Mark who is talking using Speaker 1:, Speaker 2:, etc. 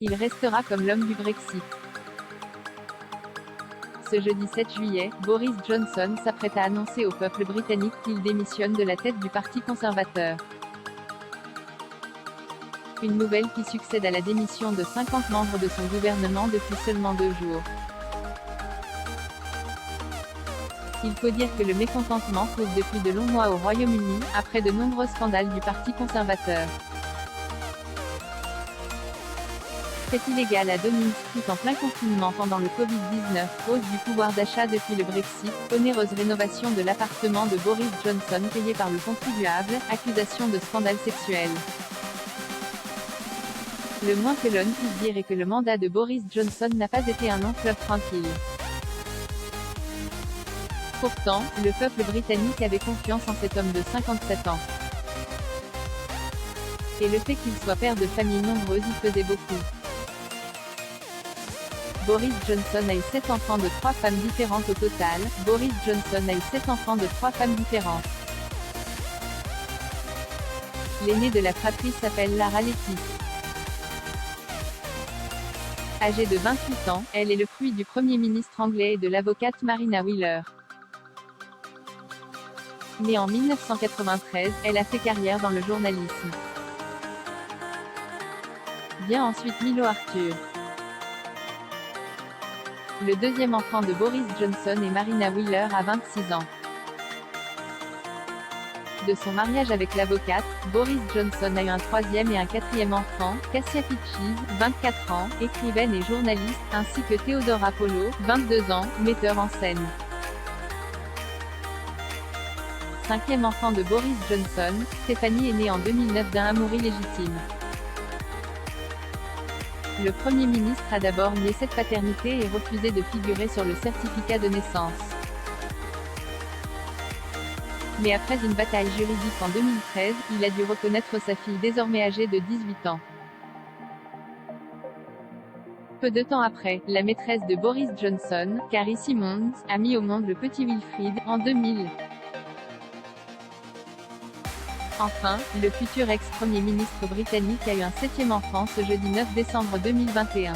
Speaker 1: Il restera comme l'homme du Brexit. Ce jeudi 7 juillet, Boris Johnson s'apprête à annoncer au peuple britannique qu'il démissionne de la tête du Parti conservateur. Une nouvelle qui succède à la démission de 50 membres de son gouvernement depuis seulement 2 jours. Il faut dire que le mécontentement court depuis de longs mois au Royaume-Uni, après de nombreux scandales du Parti conservateur. Fait illégal à Downing Street en plein confinement pendant le Covid-19, hausse du pouvoir d'achat depuis le Brexit, onéreuse rénovation de l'appartement de Boris Johnson payé par le contribuable, accusation de scandale sexuel. Le moins que l'on puisse dire est que le mandat de Boris Johnson n'a pas été un long fleuve tranquille. Pourtant, le peuple britannique avait confiance en cet homme de 57 ans. Et le fait qu'il soit père de famille nombreuse y faisait beaucoup. Boris Johnson a eu 7 enfants de 3 femmes différentes au total. Boris Johnson a eu 7 enfants de 3 femmes différentes. L'aînée de la fratrie s'appelle Lara Letty. Âgée de 28 ans, elle est le fruit du Premier ministre anglais et de l'avocate Marina Wheeler. Née en 1993, elle a fait carrière dans le journalisme. Vient ensuite Milo Arthur. Le deuxième enfant de Boris Johnson est Marina Wheeler à 26 ans. De son mariage avec l'avocate, Boris Johnson a eu un troisième et un quatrième enfant, Cassia Peaches, 24 ans, écrivaine et journaliste, ainsi que Theodore Apollo, 22 ans, metteur en scène. Cinquième enfant de Boris Johnson, Stephanie est née en 2009 d'un amour illégitime. Le Premier ministre a d'abord nié cette paternité et refusé de figurer sur le certificat de naissance. Mais après une bataille juridique en 2013, il a dû reconnaître sa fille désormais âgée de 18 ans. Peu de temps après, la maîtresse de Boris Johnson, Carrie Simons, a mis au monde le petit Wilfrid, en 2000. Enfin, le futur ex-premier ministre britannique a eu un 7e enfant ce jeudi 9 décembre 2021.